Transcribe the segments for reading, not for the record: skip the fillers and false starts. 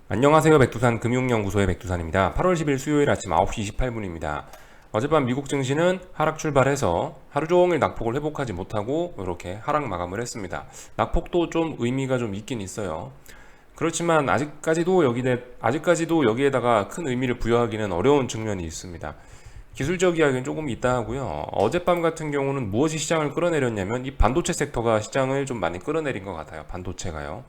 안녕하세요. 백두산 금융연구소의 백두산입니다. 8월 10일 수요일 아침 9시 28분입니다. 어젯밤 미국 증시는 하락 출발해서 하루 종일 낙폭을 회복하지 못하고 이렇게 하락 마감을 했습니다. 낙폭도 좀 의미가 좀 있긴 있어요. 그렇지만 아직까지도 여기에다가 큰 의미를 부여하기는 어려운 측면이 있습니다. 기술적 이야기는 조금 있다 하고요. 어젯밤 같은 경우는 무엇이 시장을 끌어내렸냐면 이 반도체 섹터가 시장을 좀 많이 끌어내린 것 같아요. 반도체가요.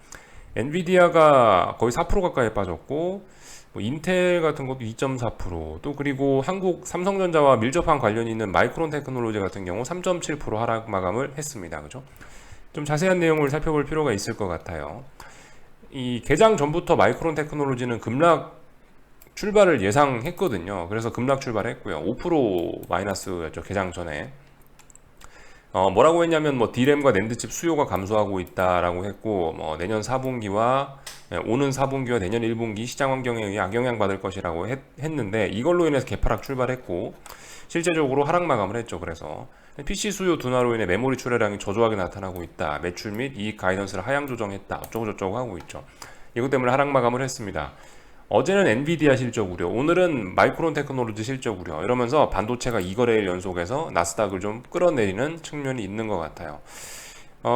엔비디아가 거의 4% 가까이 빠졌고, 뭐 인텔 같은 것도 2.4%, 또 그리고 한국 삼성전자와 밀접한 관련이 있는 마이크론 테크놀로지 같은 경우 3.7% 하락 마감을 했습니다. 그죠? 좀 자세한 내용을 살펴볼 필요가 있을 것 같아요. 이 개장 전부터 마이크론 테크놀로지는 급락 출발을 예상했거든요. 그래서 급락 출발했고요. 5% 마이너스였죠. 개장 전에. 뭐라고 했냐면 뭐 D램과 낸드칩 수요가 감소하고 있다라고 했고 뭐 내년 4분기와 오는 4분기와 내년 1분기 시장 환경에 의해 악영향 받을 것이라고 했는데 이걸로 인해서 개파락 출발했고 실제적으로 하락 마감을 했죠. 그래서 PC 수요 둔화로 인해 메모리 출하량이 저조하게 나타나고 있다. 매출 및 이익 가이던스를 하향 조정했다. 어쩌고저쩌고 하고 있죠. 이것 때문에 하락 마감을 했습니다. 어제는 엔비디아 실적 우려, 오늘은 마이크론 테크놀로지 실적 우려 이러면서 반도체가 2거래일 연속해서 나스닥을 좀 끌어내리는 측면이 있는 것 같아요.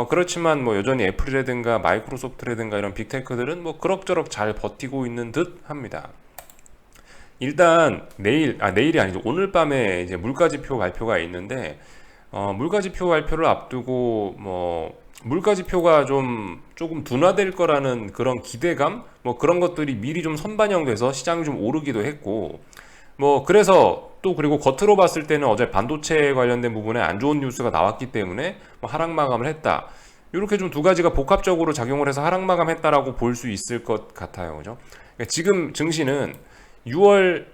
그렇지만 뭐 여전히 애플이라든가 마이크로소프트라든가 이런 빅테크들은 뭐 그럭저럭 잘 버티고 있는 듯 합니다. 일단 내일이 아니죠. 오늘 밤에 이제 물가지표 발표가 있는데 물가지표 발표를 앞두고 뭐 물가지표가 좀 조금 둔화될 거라는 그런 기대감 뭐 그런 것들이 미리 좀 선반영돼서 시장이 좀 오르기도 했고 뭐 그래서 또 그리고 겉으로 봤을 때는 어제 반도체 관련된 부분에 안 좋은 뉴스가 나왔기 때문에 뭐 하락 마감을 했다. 이렇게 좀 두 가지가 복합적으로 작용을 해서 하락 마감했다라고 볼 수 있을 것 같아요. 그죠? 그러니까 지금 증시는 6월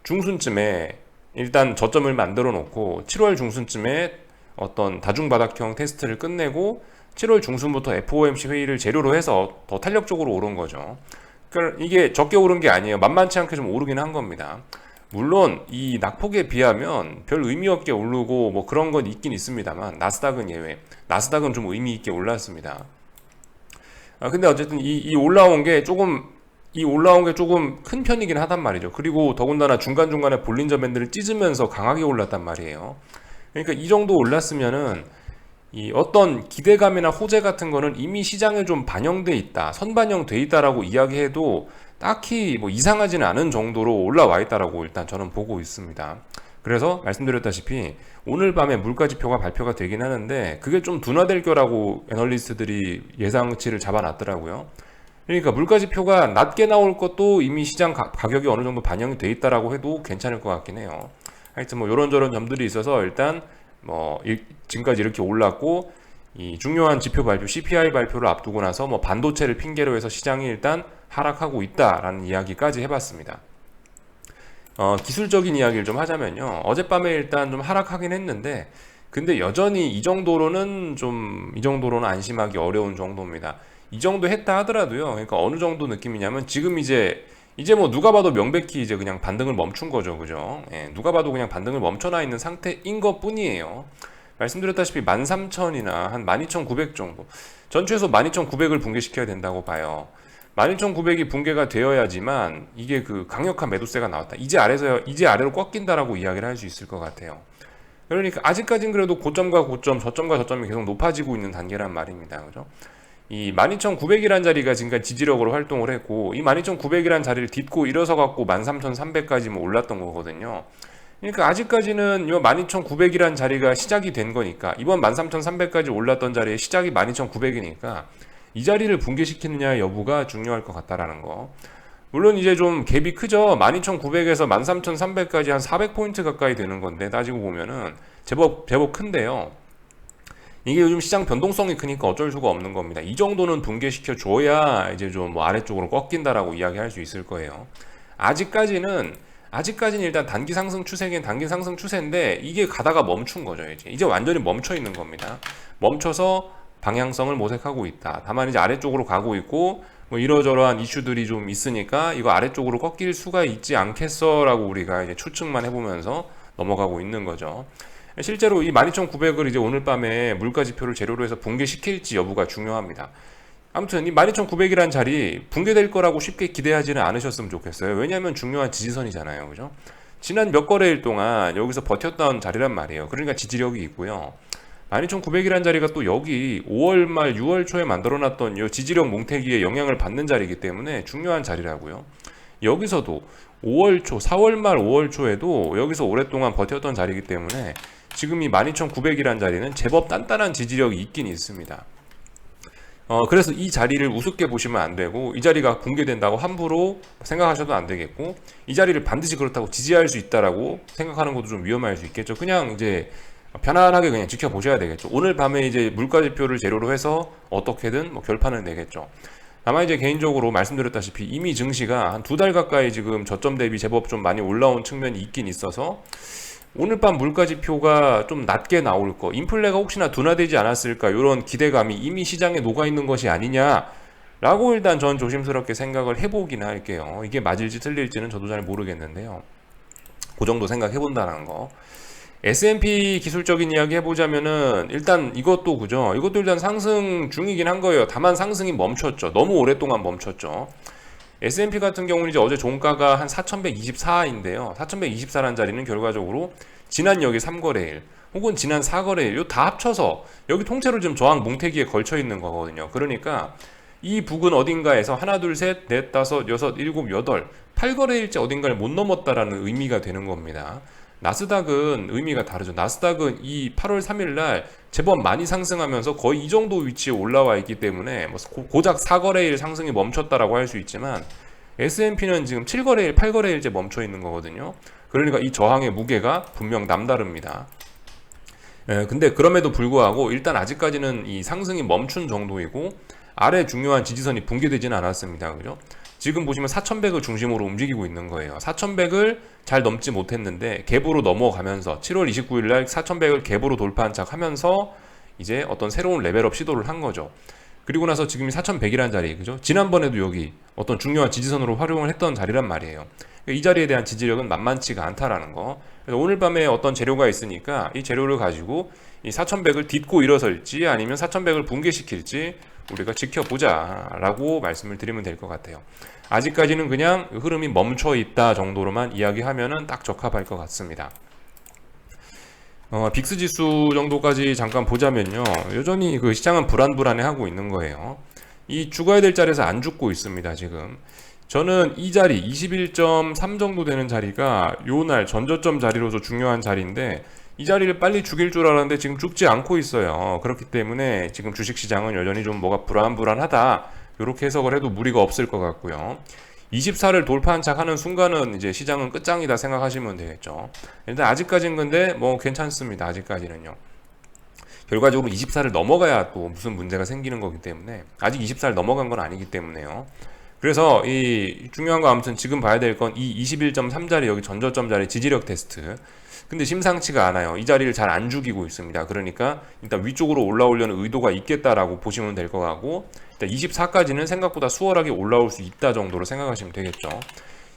중순쯤에 일단 저점을 만들어 놓고 7월 중순쯤에 어떤 다중바닥형 테스트를 끝내고 7월 중순부터 FOMC 회의를 재료로 해서 더 탄력적으로 오른 거죠. 그러니까 이게 적게 오른 게 아니에요. 만만치 않게 좀 오르긴 한 겁니다. 물론 이 낙폭에 비하면 별 의미 없게 오르고 뭐 그런 건 있긴 있습니다만 나스닥은 예외. 나스닥은 좀 의미 있게 올랐습니다. 근데 어쨌든 이 올라온 게 조금 큰 편이긴 하단 말이죠. 그리고 더군다나 중간중간에 볼린저 밴드를 찢으면서 강하게 올랐단 말이에요. 그러니까 이 정도 올랐으면은 이 어떤 기대감이나 호재 같은 거는 이미 시장에 좀 반영돼 있다, 선반영돼 있다라고 이야기해도 딱히 뭐 이상하지는 않은 정도로 올라와 있다라고 일단 저는 보고 있습니다. 그래서 말씀드렸다시피 오늘 밤에 물가지표가 발표가 되긴 하는데 그게 좀 둔화될 거라고 애널리스트들이 예상치를 잡아놨더라고요. 그러니까 물가지표가 낮게 나올 것도 이미 시장 가격이 어느 정도 반영이 돼 있다라고 해도 괜찮을 것 같긴 해요. 하여튼 뭐 이런저런 점들이 있어서 일단 지금까지 이렇게 올랐고 이 중요한 지표 발표 CPI 발표를 앞두고 나서 뭐 반도체를 핑계로 해서 시장이 일단 하락하고 있다라는 이야기까지 해봤습니다. 기술적인 이야기를 좀 하자면요. 어젯밤에 일단 좀 하락하긴 했는데 근데 여전히 이 정도로는 안심하기 어려운 정도입니다. 이 정도 했다 하더라도요. 그러니까 어느 정도 느낌이냐면 지금 이제 뭐 누가 봐도 명백히 이제 그냥 반등을 멈춘 거죠. 그죠? 예, 누가 봐도 그냥 반등을 멈춰놔 있는 상태인 것 뿐이에요. 말씀드렸다시피 13,000이나 한 12,900 정도. 전체에서 12,900을 붕괴시켜야 된다고 봐요. 12,900이 붕괴가 되어야지만 이게 그 강력한 매도세가 나왔다. 이제 아래로 꺾인다라고 이야기를 할 수 있을 것 같아요. 그러니까 아직까진 그래도 고점과 고점, 저점과 저점이 계속 높아지고 있는 단계란 말입니다. 그죠? 이 12,900이라는 자리가 지금까지 지지력으로 활동을 했고 이 12,900이라는 자리를 딛고 일어서 갖고 13,300까지 올랐던 거거든요. 그러니까 아직까지는 이 12,900이라는 자리가 시작이 된 거니까 이번 13,300까지 올랐던 자리의 시작이 12,900이니까 이 자리를 붕괴시키느냐 여부가 중요할 것 같다라는 거. 물론 이제 좀 갭이 크죠. 12,900에서 13,300까지 한 400포인트 가까이 되는 건데 따지고 보면은 제법 큰데요. 이게 요즘 시장 변동성이 크니까 어쩔 수가 없는 겁니다. 이 정도는 붕괴시켜 줘야 이제 좀 뭐 아래쪽으로 꺾인다라고 이야기할 수 있을 거예요. 아직까지는 일단 단기 상승 추세긴 단기 상승 추세인데 이게 가다가 멈춘 거죠. 이제 완전히 멈춰 있는 겁니다. 멈춰서 방향성을 모색하고 있다. 다만 이제 아래쪽으로 가고 있고 뭐 이러저러한 이슈들이 좀 있으니까 이거 아래쪽으로 꺾일 수가 있지 않겠어라고 우리가 이제 추측만 해보면서 넘어가고 있는 거죠. 실제로 이 12,900을 이제 오늘 밤에 물가지표를 재료로 해서 붕괴시킬지 여부가 중요합니다. 아무튼 이 12,900이라는 자리 붕괴될 거라고 쉽게 기대하지는 않으셨으면 좋겠어요. 왜냐하면 중요한 지지선이잖아요. 그죠? 지난 몇 거래일 동안 여기서 버텼던 자리란 말이에요. 그러니까 지지력이 있고요. 12,900이라는 자리가 또 여기 5월 말 6월 초에 만들어놨던 이 지지력 뭉태기에 영향을 받는 자리이기 때문에 중요한 자리라고요. 여기서도 5월 초, 4월 말 5월 초에도 여기서 오랫동안 버텼던 자리이기 때문에 지금 이 12,900이라는 자리는 제법 단단한 지지력이 있긴 있습니다. 그래서 이 자리를 우습게 보시면 안 되고, 이 자리가 붕괴된다고 함부로 생각하셔도 안 되겠고, 이 자리를 반드시 그렇다고 지지할 수 있다라고 생각하는 것도 좀 위험할 수 있겠죠. 그냥 이제 편안하게 그냥 지켜보셔야 되겠죠. 오늘 밤에 이제 물가지표를 재료로 해서 어떻게든 뭐 결판을 내겠죠. 다만 이제 개인적으로 말씀드렸다시피 이미 증시가 한 2달 가까이 지금 저점 대비 제법 좀 많이 올라온 측면이 있긴 있어서 오늘 밤 물가지표가 좀 낮게 나올 거, 인플레가 혹시나 둔화되지 않았을까, 이런 기대감이 이미 시장에 녹아있는 것이 아니냐라고 일단 전 조심스럽게 생각을 해보긴 할게요. 이게 맞을지 틀릴지는 저도 잘 모르겠는데요. 그 정도 생각해본다는 거. S&P 기술적인 이야기 해보자면은 일단 이것도 그죠. 이것도 일단 상승 중이긴 한 거예요. 다만 상승이 멈췄죠. 너무 오랫동안 멈췄죠. S&P 같은 경우는 이제 어제 종가가 한 4,124인데요. 4,124라는 자리는 결과적으로 지난 여기 3거래일 혹은 지난 4거래일 요 다 합쳐서 여기 통째로 지금 저항 뭉태기에 걸쳐 있는 거거든요. 그러니까 이 북은 어딘가에서 하나, 둘, 셋, 넷, 다섯, 여섯, 일곱, 여덟, 8거래일째 어딘가를 못 넘었다라는 의미가 되는 겁니다. 나스닥은 의미가 다르죠. 나스닥은 이 8월 3일 날 제법 많이 상승하면서 거의 이 정도 위치에 올라와 있기 때문에 뭐 고작 4거래일 상승이 멈췄다라고 할 수 있지만 S&P는 지금 7거래일, 8거래일째 멈춰 있는 거거든요. 그러니까 이 저항의 무게가 분명 남다릅니다. 근데 그럼에도 불구하고 일단 아직까지는 이 상승이 멈춘 정도이고 아래 중요한 지지선이 붕괴되지는 않았습니다. 그죠? 지금 보시면 4,100을 중심으로 움직이고 있는 거예요. 4,100을 잘 넘지 못했는데 갭으로 넘어가면서 7월 29일 날 4,100을 갭으로 돌파한 척 하면서 이제 어떤 새로운 레벨업 시도를 한 거죠. 그리고 나서 지금이 4,100이라는 자리, 그죠? 지난번에도 여기 어떤 중요한 지지선으로 활용을 했던 자리란 말이에요. 이 자리에 대한 지지력은 만만치가 않다라는 거. 그래서 오늘 밤에 어떤 재료가 있으니까 이 재료를 가지고 이 4,100을 딛고 일어설지 아니면 4,100을 붕괴시킬지 우리가 지켜보자 라고 말씀을 드리면 될 것 같아요. 아직까지는 그냥 흐름이 멈춰 있다 정도로만 이야기하면은 딱 적합할 것 같습니다. 빅스 지수 정도까지 잠깐 보자면요, 여전히 그 시장은 불안불안해하고 있는 거예요. 이 죽어야 될 자리에서 안 죽고 있습니다. 지금 저는 이 자리 21.3 정도 되는 자리가 요날 전저점 자리로서 중요한 자리인데 이 자리를 빨리 죽일 줄 알았는데 지금 죽지 않고 있어요. 그렇기 때문에 지금 주식시장은 여전히 좀 뭐가 불안불안하다, 이렇게 해석을 해도 무리가 없을 것 같고요. 24를 돌파한 척 하는 순간은 이제 시장은 끝장이다 생각하시면 되겠죠. 일단 아직까지는 근데 뭐 괜찮습니다. 아직까지는요. 결과적으로 24를 넘어가야 또 무슨 문제가 생기는 거기 때문에 아직 24를 넘어간 건 아니기 때문에요. 그래서 이 중요한 거 아무튼 지금 봐야 될 건 이 21.3 자리, 여기 전저점 자리 지지력 테스트. 근데 심상치가 않아요. 이 자리를 잘 안 죽이고 있습니다. 그러니까 일단 위쪽으로 올라오려는 의도가 있겠다라고 보시면 될 것 같고, 일단 24까지는 생각보다 수월하게 올라올 수 있다 정도로 생각하시면 되겠죠.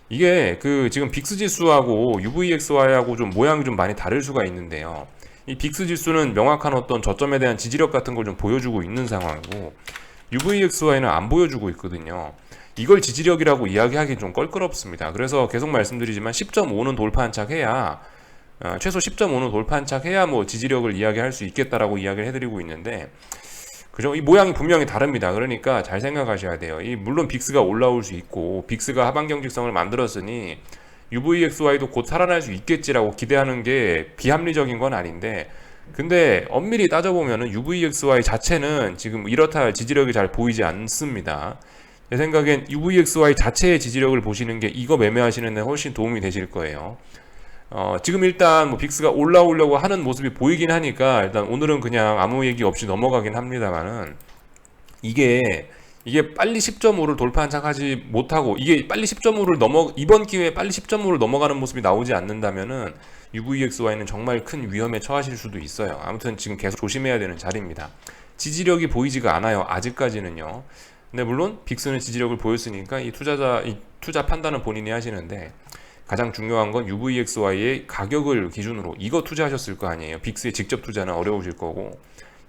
이게 그 지금 빅스 지수하고 UVXY하고 좀 모양이 좀 많이 다를 수가 있는데요. 이 빅스 지수는 명확한 어떤 저점에 대한 지지력 같은 걸 좀 보여주고 있는 상황이고 UVXY는 안 보여주고 있거든요. 이걸 지지력이라고 이야기하기 좀 껄끄럽습니다. 그래서 계속 말씀드리지만 10.5는 돌파한 척 해야, 최소 10.5는 돌파한 척 해야 뭐 지지력을 이야기할 수 있겠다라고 이야기를 해드리고 있는데, 그죠? 이 모양이 분명히 다릅니다. 그러니까 잘 생각하셔야 돼요. 이 물론 빅스가 올라올 수 있고 빅스가 하방 경직성을 만들었으니 UVXY도 곧 살아날 수 있겠지라고 기대하는 게 비합리적인 건 아닌데, 근데 엄밀히 따져보면은 UVXY 자체는 지금 이렇다 할 지지력이 잘 보이지 않습니다. 제 생각엔 UVXY 자체의 지지력을 보시는 게 이거 매매하시는 데 훨씬 도움이 되실 거예요. 지금 일단 뭐 빅스가 올라오려고 하는 모습이 보이긴 하니까 일단 오늘은 그냥 아무 얘기 없이 넘어가긴 합니다만은, 이게 빨리 10.5를 돌파한 척 하지 못하고 이게 빨리 10.5를 이번 기회에 빨리 10.5를 넘어가는 모습이 나오지 않는다면은 UVXY는 정말 큰 위험에 처하실 수도 있어요. 아무튼 지금 계속 조심해야 되는 자리입니다. 지지력이 보이지가 않아요. 아직까지는요. 근데 물론 빅스는 지지력을 보였으니까 이 투자 판단은 본인이 하시는데, 가장 중요한 건 UVXY의 가격을 기준으로 이거 투자하셨을 거 아니에요. 빅스에 직접 투자는 어려우실 거고,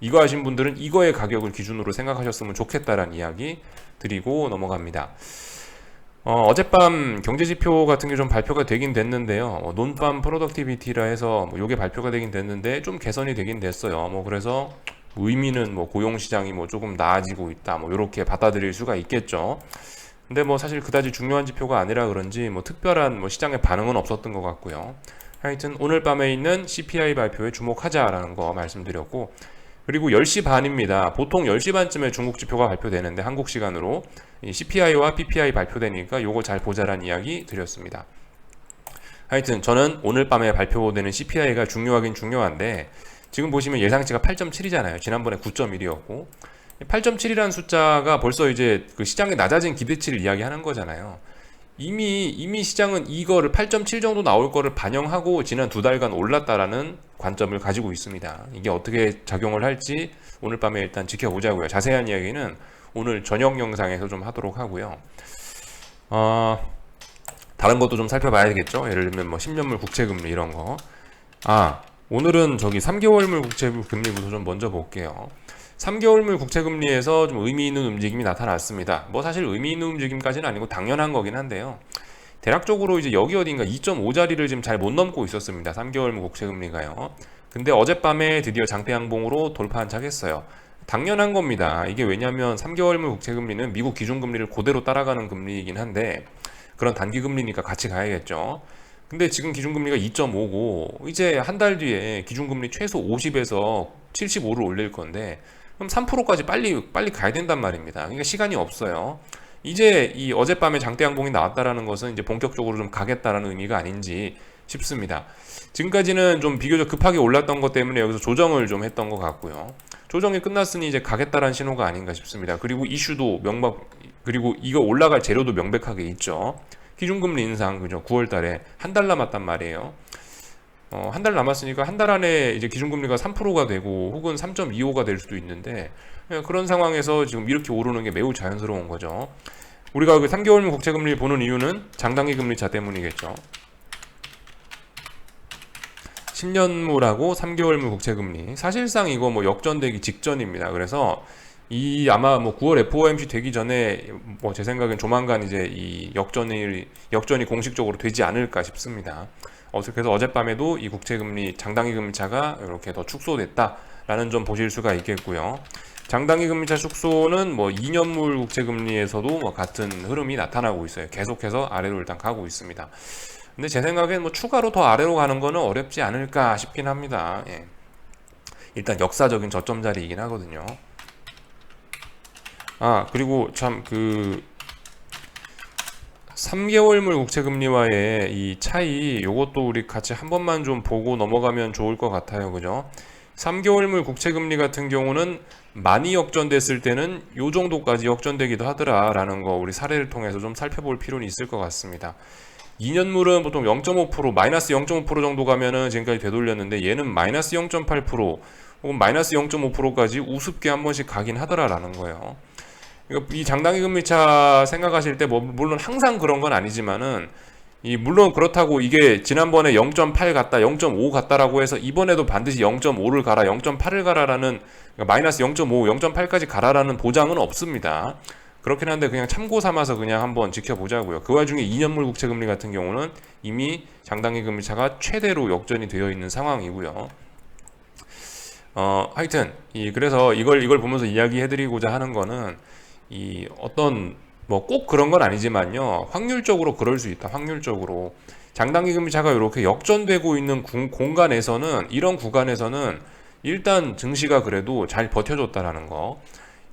이거 하신 분들은 이거의 가격을 기준으로 생각하셨으면 좋겠다라는 이야기 드리고 넘어갑니다. 어젯밤 경제지표 같은 게 좀 발표가 되긴 됐는데요. 논밤 프로덕티비티라 해서 요게 발표가 되긴 됐는데 좀 개선이 되긴 됐어요. 그래서 의미는 고용시장이 조금 나아지고 있다. 요렇게 받아들일 수가 있겠죠. 근데 사실 그다지 중요한 지표가 아니라 그런지 특별한 시장의 반응은 없었던 것 같고요. 하여튼 오늘 밤에 있는 CPI 발표에 주목하자라는 거 말씀드렸고, 그리고 10시 반입니다. 보통 10시 반쯤에 중국 지표가 발표되는데 한국 시간으로 CPI와 PPI 발표되니까 요거 잘 보자란 이야기 드렸습니다. 하여튼 저는 오늘 밤에 발표되는 CPI가 중요하긴 중요한데, 지금 보시면 예상치가 8.7이잖아요. 지난번에 9.1이었고 8.7이라는 숫자가 벌써 이제 그 시장의 낮아진 기대치를 이야기하는 거잖아요. 이미 시장은 이거를 8.7 정도 나올 거를 반영하고 지난 2달간 올랐다라는 관점을 가지고 있습니다. 이게 어떻게 작용을 할지 오늘 밤에 일단 지켜보자고요. 자세한 이야기는 오늘 저녁 영상에서 좀 하도록 하고요. 다른 것도 좀 살펴봐야 되겠죠. 예를 들면 10년물 국채금리 이런 거. 오늘은 저기 3개월물 국채금리부터 좀 먼저 볼게요. 3개월물 국채금리에서 좀 의미 있는 움직임이 나타났습니다. 사실 의미 있는 움직임까지는 아니고 당연한 거긴 한데요. 대략적으로 이제 여기 어딘가 2.5자리를 지금 잘 못 넘고 있었습니다. 3개월물 국채금리가요. 근데 어젯밤에 드디어 장대 양봉으로 돌파 한착했어요. 당연한 겁니다. 이게 왜냐면 3개월물 국채금리는 미국 기준금리를 그대로 따라가는 금리이긴 한데, 그런 단기금리니까 같이 가야겠죠. 근데 지금 기준금리가 2.5고 이제 한 달 뒤에 기준금리 최소 50에서 75를 올릴 건데, 그럼 3%까지 빨리 가야 된단 말입니다. 그러니까 시간이 없어요. 이제 이 어젯밤에 장대 양봉이 나왔다라는 것은 이제 본격적으로 좀 가겠다라는 의미가 아닌지 싶습니다. 지금까지는 좀 비교적 급하게 올랐던 것 때문에 여기서 조정을 좀 했던 것 같고요. 조정이 끝났으니 이제 가겠다라는 신호가 아닌가 싶습니다. 그리고 이슈도 그리고 이거 올라갈 재료도 명백하게 있죠. 기준금리 인상, 그죠? 9월 달에 한 달 남았단 말이에요. 한 달 남았으니까 한 달 안에 이제 기준금리가 3%가 되고 혹은 3.25가 될 수도 있는데, 그런 상황에서 지금 이렇게 오르는 게 매우 자연스러운 거죠. 우리가 그 3개월물 국채금리를 보는 이유는 장단기 금리차 때문이겠죠. 10년물하고 3개월물 국채금리, 사실상 이거 역전되기 직전입니다. 그래서 이 아마 9월 FOMC 되기 전에 제 생각엔 조만간 이제 이 역전이 공식적으로 되지 않을까 싶습니다. 그래서 어젯밤에도 이 국채금리 장단기 금리차가 이렇게 더 축소됐다라는 점 보실 수가 있겠고요. 장단기 금리차 축소는 2년물 국채금리에서도 같은 흐름이 나타나고 있어요. 계속해서 아래로 일단 가고 있습니다. 근데 제 생각엔 추가로 더 아래로 가는 거는 어렵지 않을까 싶긴 합니다. 예. 일단 역사적인 저점 자리이긴 하거든요. 그리고 참 3개월물 국채금리와의 이 차이, 요것도 우리 같이 한 번만 좀 보고 넘어가면 좋을 것 같아요. 그죠? 3개월물 국채금리 같은 경우는 많이 역전됐을 때는 요 정도까지 역전되기도 하더라라는 거 우리 사례를 통해서 좀 살펴볼 필요는 있을 것 같습니다. 2년물은 보통 0.5%, 마이너스 0.5% 정도 가면은 지금까지 되돌렸는데, 얘는 마이너스 0.8% 혹은 마이너스 0.5%까지 우습게 한 번씩 가긴 하더라라는 거예요. 이 장단기 금리차 생각하실 때 물론 항상 그런 건 아니지만은, 물론 그렇다고 이게 지난번에 0.8 갔다 0.5 갔다라고 해서 이번에도 반드시 0.5를 가라 0.8을 가라라는, 그러니까 마이너스 0.5 0.8까지 가라라는 보장은 없습니다. 그렇긴 한데 그냥 참고 삼아서 그냥 한번 지켜보자고요. 그 와중에 2년물 국채금리 같은 경우는 이미 장단기 금리차가 최대로 역전이 되어 있는 상황이고요. 하여튼 그래서 이걸 보면서 이야기해드리고자 하는 거는, 어떤 꼭 그런 건 아니지만요, 확률적으로 그럴 수 있다. 확률적으로 장단기 금리차가 이렇게 역전되고 있는 공간에서는, 이런 구간에서는 일단 증시가 그래도 잘 버텨줬다라는 거,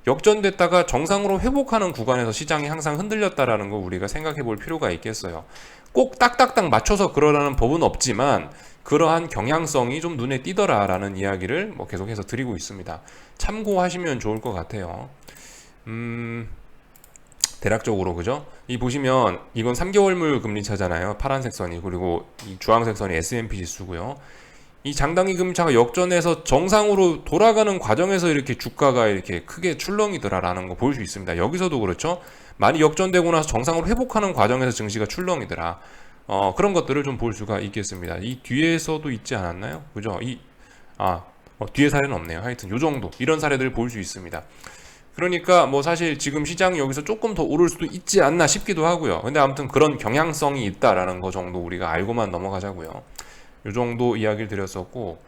역전됐다가 정상으로 회복하는 구간에서 시장이 항상 흔들렸다라는 거 우리가 생각해 볼 필요가 있겠어요. 꼭 딱딱딱 맞춰서 그러라는 법은 없지만 그러한 경향성이 좀 눈에 띄더라라는 이야기를 계속해서 드리고 있습니다. 참고하시면 좋을 것 같아요. 대략적으로, 그죠? 보시면 이건 3개월물 금리차잖아요. 파란색 선이, 그리고 이 주황색 선이 S&P 지수고요. 이 장단기 금리차가 역전해서 정상으로 돌아가는 과정에서 이렇게 주가가 이렇게 크게 출렁이더라라는 거 볼 수 있습니다. 여기서도 그렇죠. 많이 역전되고 나서 정상으로 회복하는 과정에서 증시가 출렁이더라. 그런 것들을 좀 볼 수가 있겠습니다. 이 뒤에서도 있지 않았나요? 그죠? 뒤에 사례는 없네요. 하여튼 요 정도 이런 사례들을 볼 수 있습니다. 그러니까 뭐 사실 지금 시장이 여기서 조금 더 오를 수도 있지 않나 싶기도 하고요. 근데 아무튼 그런 경향성이 있다라는 거 정도 우리가 알고만 넘어가자고요. 요 정도 이야기를 드렸었고,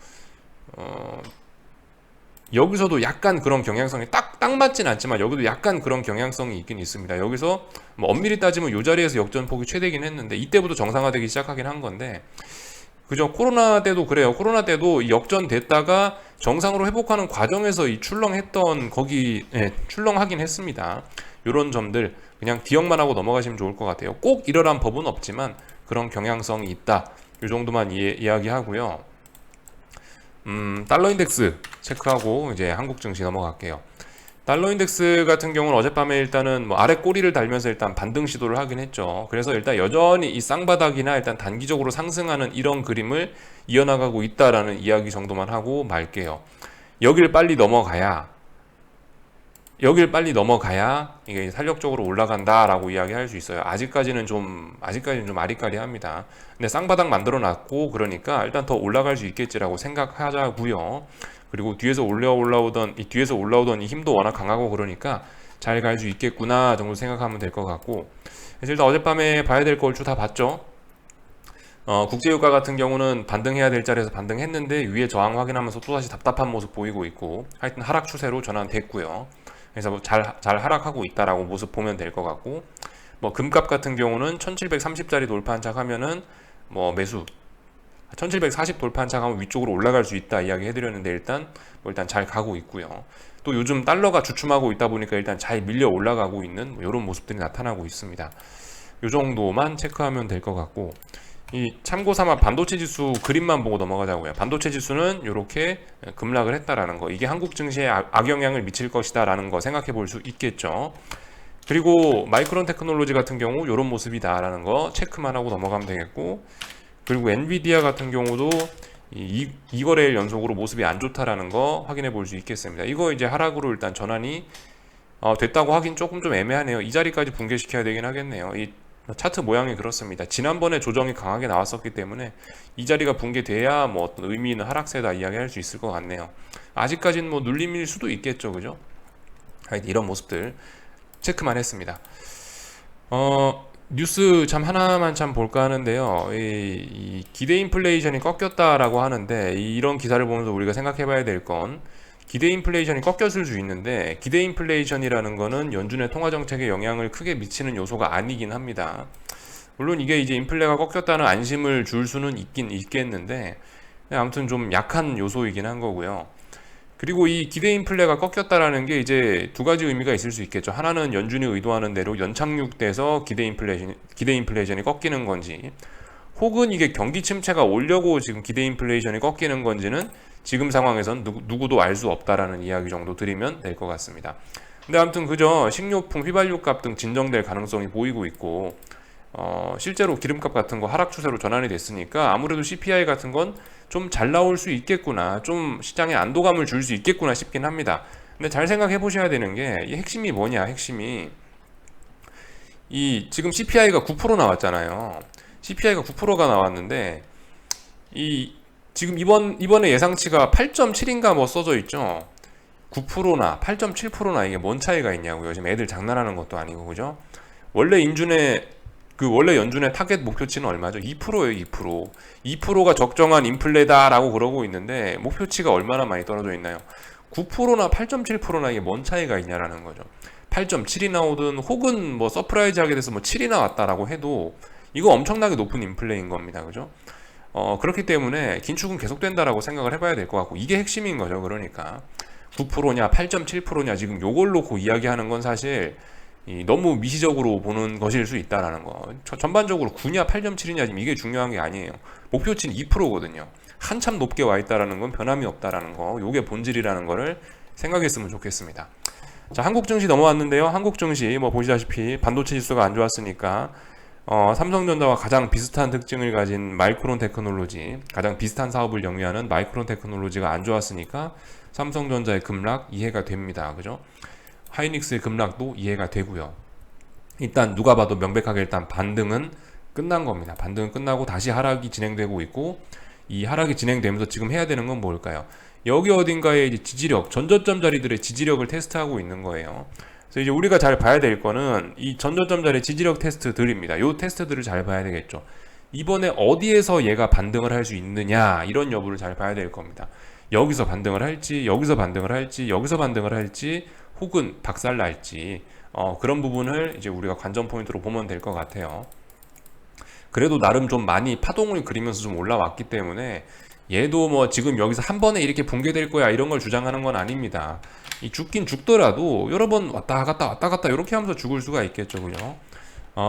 여기서도 약간 그런 경향성이 딱 맞진 않지만 여기도 약간 그런 경향성이 있긴 있습니다. 여기서 뭐 엄밀히 따지면 요 자리에서 역전폭이 최대긴 했는데 이때부터 정상화되기 시작하긴 한 건데, 그죠? 코로나 때도 그래요. 코로나 때도 이 역전됐다가 정상으로 회복하는 과정에서 이 출렁했던 거기 출렁하긴 했습니다. 이런 점들 그냥 기억만 하고 넘어가시면 좋을 것 같아요. 꼭 이러란 법은 없지만 그런 경향성이 있다. 이 정도만 이야기하고요. 달러 인덱스 체크하고 이제 한국 증시 넘어갈게요. 달러 인덱스 같은 경우는 어젯밤에 일단은 뭐 아래 꼬리를 달면서 일단 반등 시도를 하긴 했죠. 그래서 일단 여전히 이 쌍바닥이나 일단 단기적으로 상승하는 이런 그림을 이어나가고 있다라는 이야기 정도만 하고 말게요. 여길 빨리 넘어가야 이게 탄력적으로 올라간다라고 이야기할 수 있어요. 아직까지는 좀 아리까리합니다. 근데 쌍바닥 만들어 놨고 그러니까 일단 더 올라갈 수 있겠지라고 생각하자고요. 그리고 뒤에서 올라오던 이 힘도 워낙 강하고 그러니까 잘 갈 수 있겠구나 정도 생각하면 될 것 같고, 그래서 일단 어젯밤에 봐야 될 걸 쭉 다 봤죠. 국제유가 같은 경우는 반등해야 될 자리에서 반등했는데 위에 저항 확인하면서 또다시 답답한 모습 보이고 있고, 하여튼 하락 추세로 전환됐고요. 그래서 뭐 잘 하락하고 있다라고 모습 보면 될 것 같고, 뭐 금값 같은 경우는 1730짜리 돌파 한착하면은 뭐 매수, 1740 돌파 한착하면 위쪽으로 올라갈 수 있다 이야기 해드렸는데 일단 잘 가고 있고요. 또 요즘 달러가 주춤하고 있다 보니까 일단 잘 밀려 올라가고 있는 뭐 이런 모습들이 나타나고 있습니다. 요 정도만 체크하면 될 것 같고, 이 참고 삼아 반도체 지수 그림만 보고 넘어가자고요. 반도체 지수는 이렇게 급락을 했다라는 거, 이게 한국 증시에 악영향을 미칠 것이다라는 거 생각해 볼 수 있겠죠. 그리고 마이크론 테크놀로지 같은 경우 이런 모습이다라는 거 체크만 하고 넘어가면 되겠고, 그리고 엔비디아 같은 경우도 이 거래일 연속으로 모습이 안 좋다라는 거 확인해 볼 수 있겠습니다. 이거 이제 하락으로 일단 전환이 됐다고 하긴 조금 좀 애매하네요. 이 자리까지 붕괴시켜야 되긴 하겠네요. 이 차트 모양이 그렇습니다. 지난번에 조정이 강하게 나왔었기 때문에 이 자리가 붕괴돼야 뭐 어떤 의미 있는 하락세다 이야기할 수 있을 것 같네요. 아직까지는 뭐 눌림일 수도 있겠죠, 그죠? 하여튼 이런 모습들 체크만 했습니다. 뉴스 참 하나만 참 볼까 하는데요. 이 기대 인플레이션이 꺾였다라고 하는데, 이런 기사를 보면서 우리가 생각해봐야 될 건, 기대 인플레이션이 꺾였을 수 있는데 기대 인플레이션이라는 거는 연준의 통화 정책에 영향을 크게 미치는 요소가 아니긴 합니다. 물론 이게 이제 인플레가 꺾였다는 안심을 줄 수는 있겠는데 아무튼 좀 약한 요소이긴 한 거고요. 그리고 이 기대 인플레가 꺾였다라는 게 이제 두 가지 의미가 있을 수 있겠죠. 하나는 연준이 의도하는 대로 연착륙돼서 기대 인플레이션이 꺾이는 건지, 혹은 이게 경기 침체가 오려고 지금 기대 인플레이션이 꺾이는 건지는 지금 상황에선 누구도 알 수 없다라는 이야기 정도 드리면 될 것 같습니다. 근데 아무튼 그저 식료품, 휘발유값 등 진정될 가능성이 보이고 있고, 실제로 기름값 같은 거 하락 추세로 전환이 됐으니까 아무래도 CPI 같은 건 좀 잘 나올 수 있겠구나, 좀 시장에 안도감을 줄 수 있겠구나 싶긴 합니다. 근데 잘 생각해 보셔야 되는 게, 이 핵심이 뭐냐, 핵심이 이 지금 CPI가 9% 나왔잖아요. CPI가 9%가 나왔는데 이 지금 이번에 예상치가 8.7인가 뭐 써져 있죠. 9%나 8.7%나 이게 뭔 차이가 있냐고요. 지금 애들 장난하는 것도 아니고, 그죠? 원래 연준의 타겟 목표치는 얼마죠? 2%예요, 2%. 2%가 적정한 인플레다라고 그러고 있는데 목표치가 얼마나 많이 떨어져 있나요? 9%나 8.7%나 이게 뭔 차이가 있냐라는 거죠. 8.7이 나오든 혹은 뭐 서프라이즈하게 돼서 뭐 7이 나왔다라고 해도 이거 엄청나게 높은 인플레인 겁니다, 그죠? 그렇기 때문에 긴축은 계속된다라고 생각을 해봐야 될 것 같고, 이게 핵심인 거죠. 그러니까 9%냐 8.7%냐 지금 요걸 놓고 이야기하는 건 사실 너무 미시적으로 보는 것일 수 있다라는 거. 전반적으로 9냐 8.7이냐 지금 이게 중요한 게 아니에요. 목표치는 2%거든요. 한참 높게 와 있다라는 건 변함이 없다라는 거. 요게 본질이라는 거를 생각했으면 좋겠습니다. 자, 한국 증시 넘어왔는데요. 한국 증시 뭐 보시다시피 반도체 지수가 안 좋았으니까 삼성전자와 가장 비슷한 특징을 가진 마이크론 테크놀로지, 가장 비슷한 사업을 영위하는 마이크론 테크놀로지가 안 좋았으니까 삼성전자의 급락 이해가 됩니다. 그죠? 하이닉스의 급락도 이해가 되고요. 일단 누가 봐도 명백하게 일단 반등은 끝난 겁니다. 반등은 끝나고 다시 하락이 진행되고 있고, 이 하락이 진행되면서 지금 해야 되는 건 뭘까요? 여기 어딘가에 이제 지지력, 전저점 자리들의 지지력을 테스트하고 있는 거예요. 그래서 이제 우리가 잘 봐야 될 거는 이 전저점 자리 지지력 테스트들입니다. 요 테스트들을 잘 봐야 되겠죠. 이번에 어디에서 얘가 반등을 할 수 있느냐, 이런 여부를 잘 봐야 될 겁니다. 여기서 반등을 할지, 여기서 반등을 할지, 여기서 반등을 할지, 혹은 박살날지, 그런 부분을 이제 우리가 관전 포인트로 보면 될 것 같아요. 그래도 나름 좀 많이 파동을 그리면서 좀 올라왔기 때문에 얘도 뭐 지금 여기서 한 번에 이렇게 붕괴될 거야 이런 걸 주장하는 건 아닙니다. 이 죽긴 죽더라도 여러 번 왔다 갔다 왔다 갔다 이렇게 하면서 죽을 수가 있겠죠, 그죠?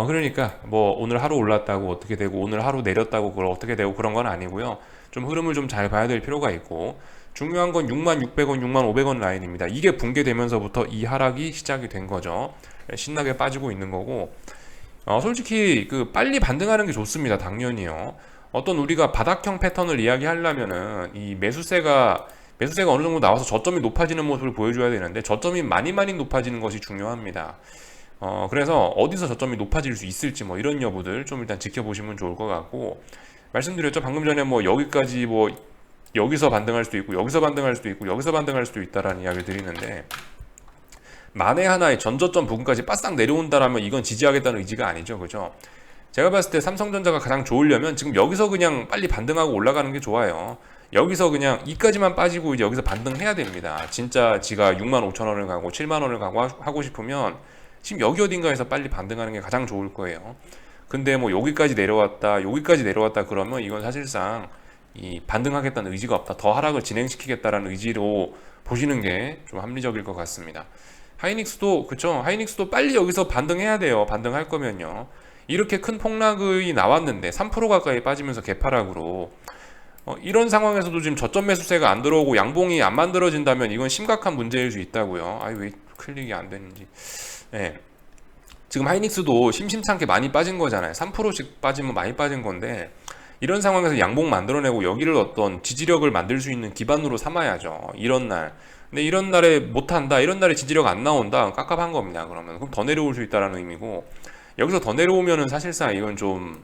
그러니까 뭐 오늘 하루 올랐다고 어떻게 되고 오늘 하루 내렸다고 그걸 어떻게 되고 그런 건 아니고요. 좀 흐름을 좀 잘 봐야 될 필요가 있고, 중요한 건 66,000원, 65,000원 라인입니다. 이게 붕괴되면서부터 이 하락이 시작이 된 거죠. 신나게 빠지고 있는 거고, 솔직히 그 빨리 반등하는 게 좋습니다. 당연히요. 어떤 우리가 바닥형 패턴을 이야기하려면은 이 매수세가 어느 정도 나와서 저점이 높아지는 모습을 보여줘야 되는데, 저점이 많이 높아지는 것이 중요합니다. 그래서 어디서 저점이 높아질 수 있을지 뭐 이런 여부들 좀 일단 지켜보시면 좋을 것 같고, 말씀드렸죠. 방금 전에 뭐 여기까지 뭐 여기서 반등할 수도 있고 여기서 반등할 수도 있고 여기서 반등할 수도 있다라는 이야기를 드리는데, 만에 하나의 전저점 부근까지 바싹 내려온다라면 이건 지지하겠다는 의지가 아니죠, 그죠? 제가 봤을 때 삼성전자가 가장 좋으려면 지금 여기서 그냥 빨리 반등하고 올라가는 게 좋아요. 여기서 그냥 이까지만 빠지고 이제 여기서 반등해야 됩니다. 진짜 지가 65,000원을 가고 70,000원을 가고 하고 싶으면 지금 여기 어딘가에서 빨리 반등하는 게 가장 좋을 거예요. 근데 뭐 여기까지 내려왔다 그러면 이건 사실상 이 반등하겠다는 의지가 없다, 더 하락을 진행시키겠다라는 의지로 보시는 게 좀 합리적일 것 같습니다. 하이닉스도 그쵸, 하이닉스도 빨리 여기서 반등해야 돼요. 반등할 거면요. 이렇게 큰 폭락이 나왔는데 3% 가까이 빠지면서 개파락으로, 이런 상황에서도 지금 저점 매수세가 안 들어오고 양봉이 안 만들어진다면 이건 심각한 문제일 수 있다고요. 아이, 왜 클릭이 안 되는지. 네. 지금 하이닉스도 심심찮게 많이 빠진 거잖아요. 3%씩 빠지면 많이 빠진 건데, 이런 상황에서 양봉 만들어내고 여기를 어떤 지지력을 만들 수 있는 기반으로 삼아야죠. 이런 날. 근데 이런 날에 못한다, 이런 날에 지지력 안 나온다, 깝깝한 겁니다. 그럼 더 내려올 수 있다는 의미고, 여기서 더 내려오면은 사실상 이건 좀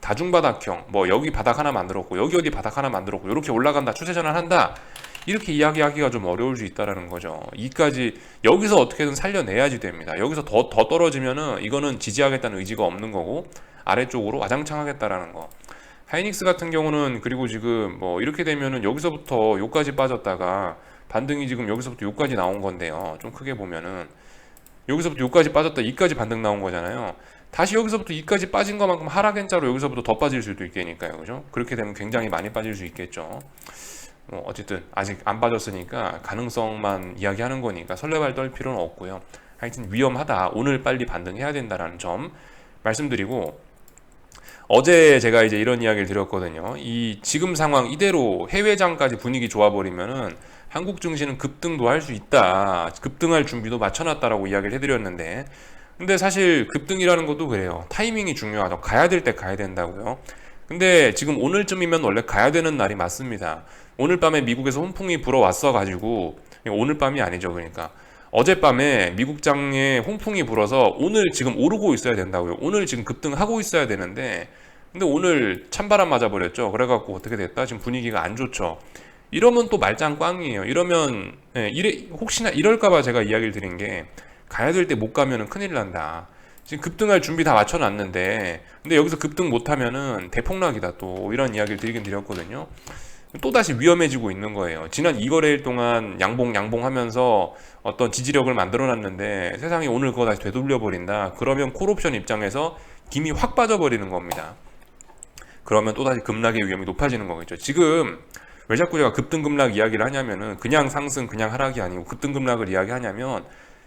다중바닥형, 뭐 여기 바닥 하나 만들었고 여기 어디 바닥 하나 만들었고 이렇게 올라간다, 추세 전환한다, 이렇게 이야기하기가 좀 어려울 수 있다라는 거죠. 이까지 여기서 어떻게든 살려내야지 됩니다. 여기서 더 떨어지면은 이거는 지지하겠다는 의지가 없는 거고 아래쪽으로 와장창 하겠다라는 거. 하이닉스 같은 경우는 그리고 지금 뭐 이렇게 되면은 여기서부터 요까지 빠졌다가 반등이 지금 여기서부터 요까지 나온 건데요. 좀 크게 보면은 여기서부터 여기까지 빠졌다, 이까지 반등 나온 거잖아요. 다시 여기서부터 이까지 빠진 것만큼 하락 N자로 여기서부터 더 빠질 수도 있겠니까요, 그죠? 그렇게 되면 굉장히 많이 빠질 수 있겠죠. 어쨌든 아직 안 빠졌으니까 가능성만 이야기하는 거니까 설레발 떨 필요는 없고요. 하여튼 위험하다, 오늘 빨리 반등해야 된다라는 점 말씀드리고, 어제 제가 이제 이런 이야기를 드렸거든요. 이 지금 상황 이대로 해외장까지 분위기 좋아버리면은 한국 증시는 급등도 할 수 있다, 급등할 준비도 맞춰놨다라고 이야기를 해드렸는데, 근데 사실 급등이라는 것도 그래요. 타이밍이 중요하죠. 가야 될 때 가야 된다고요. 근데 지금 오늘쯤이면 원래 가야 되는 날이 맞습니다. 오늘 밤에 미국에서 홍풍이 불어왔어 가지고, 오늘 밤이 아니죠, 그러니까 어젯밤에 미국장에 홍풍이 불어서 오늘 지금 오르고 있어야 된다고요. 오늘 지금 급등하고 있어야 되는데, 근데 오늘 찬바람 맞아버렸죠. 그래갖고 어떻게 됐다? 지금 분위기가 안 좋죠. 이러면 또 말짱 꽝이에요. 이러면 혹시나 이럴까봐 제가 이야기를 드린 게, 가야 될 때 못 가면은 큰일 난다. 지금 급등할 준비 다 맞춰놨는데, 근데 여기서 급등 못하면은 대폭락이다, 또 이런 이야기를 드리긴 드렸거든요. 또다시 위험해지고 있는 거예요. 지난 2거래일 동안 양봉 하면서 어떤 지지력을 만들어놨는데 세상이 오늘 그거 다시 되돌려버린다. 그러면 콜옵션 입장에서 김이 확 빠져버리는 겁니다. 그러면 또다시 급락의 위험이 높아지는 거겠죠. 지금 왜 자꾸 제가 급등급락 이야기를 하냐면은 그냥 상승 그냥 하락이 아니고 급등급락을 이야기하냐면,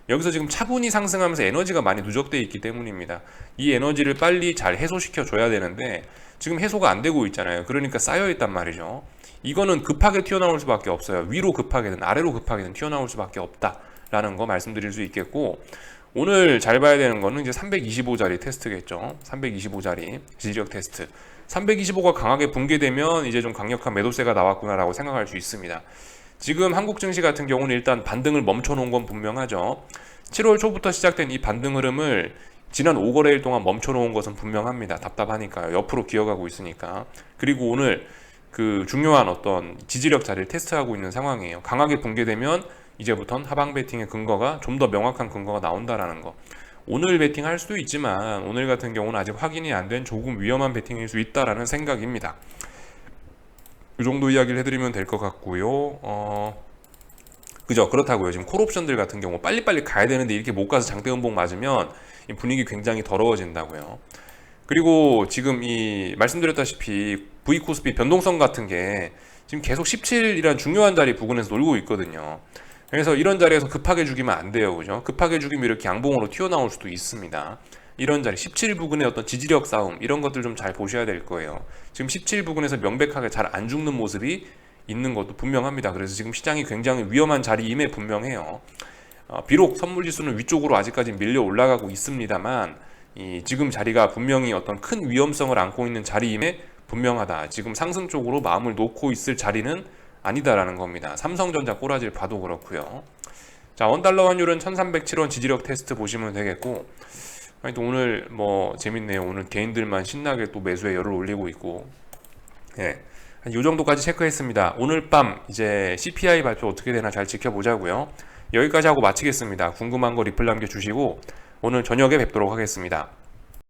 여기서 지금 차분히 상승하면서 에너지가 많이 누적되어 있기 때문입니다. 이 에너지를 빨리 잘 해소시켜 줘야 되는데 지금 해소가 안 되고 있잖아요. 그러니까 쌓여 있단 말이죠. 이거는 급하게 튀어나올 수밖에 없어요. 위로 급하게든 아래로 급하게든 튀어나올 수밖에 없다라는 거 말씀드릴 수 있겠고, 오늘 잘 봐야 되는 거는 이제 325자리 테스트겠죠. 325자리 지지력 테스트. 325가 강하게 붕괴되면 이제 좀 강력한 매도세가 나왔구나라고 생각할 수 있습니다. 지금 한국 증시 같은 경우는 일단 반등을 멈춰놓은 건 분명하죠. 7월 초부터 시작된 이 반등 흐름을 지난 5거래일 동안 멈춰놓은 것은 분명합니다. 답답하니까요. 옆으로 기어가고 있으니까. 그리고 오늘 그 중요한 어떤 지지력 자리를 테스트하고 있는 상황이에요. 강하게 붕괴되면 이제부터는 하방 베팅의 근거가 좀 더 명확한 근거가 나온다라는 거. 오늘 베팅 할 수도 있지만 오늘 같은 경우는 아직 확인이 안 된 조금 위험한 베팅일 수 있다라는 생각입니다. 이 정도 이야기를 해드리면 될 것 같고요. 그죠? 그렇다고요. 지금 콜옵션들 같은 경우 빨리빨리 가야 되는데 이렇게 못 가서 장대 음봉 맞으면 분위기 굉장히 더러워진다고요. 그리고 지금 이 말씀드렸다시피 V 코스피 변동성 같은 게 지금 계속 17이란 중요한 자리 부근에서 놀고 있거든요. 그래서 이런 자리에서 급하게 죽이면 안 돼요. 그죠? 급하게 죽이면 이렇게 양봉으로 튀어나올 수도 있습니다. 이런 자리 17 부근의 어떤 지지력 싸움 이런 것들 좀 잘 보셔야 될 거예요. 지금 17 부근에서 명백하게 잘 안 죽는 모습이 있는 것도 분명합니다. 그래서 지금 시장이 굉장히 위험한 자리임에 분명해요. 비록 선물지수는 위쪽으로 아직까지 밀려 올라가고 있습니다만 지금 자리가 분명히 어떤 큰 위험성을 안고 있는 자리임에 분명하다. 지금 상승 쪽으로 마음을 놓고 있을 자리는 아니다라는 겁니다. 삼성전자 꼬라지를 봐도 그렇고요. 자, 원달러 환율은 1307원 지지력 테스트 보시면 되겠고, 또 오늘 뭐 재밌네요. 오늘 개인들만 신나게 또 매수에 열을 올리고 있고, 예, 이 정도까지 체크했습니다. 오늘 밤 이제 CPI 발표 어떻게 되나 잘 지켜보자고요. 여기까지 하고 마치겠습니다. 궁금한 거 리플 남겨주시고 오늘 저녁에 뵙도록 하겠습니다.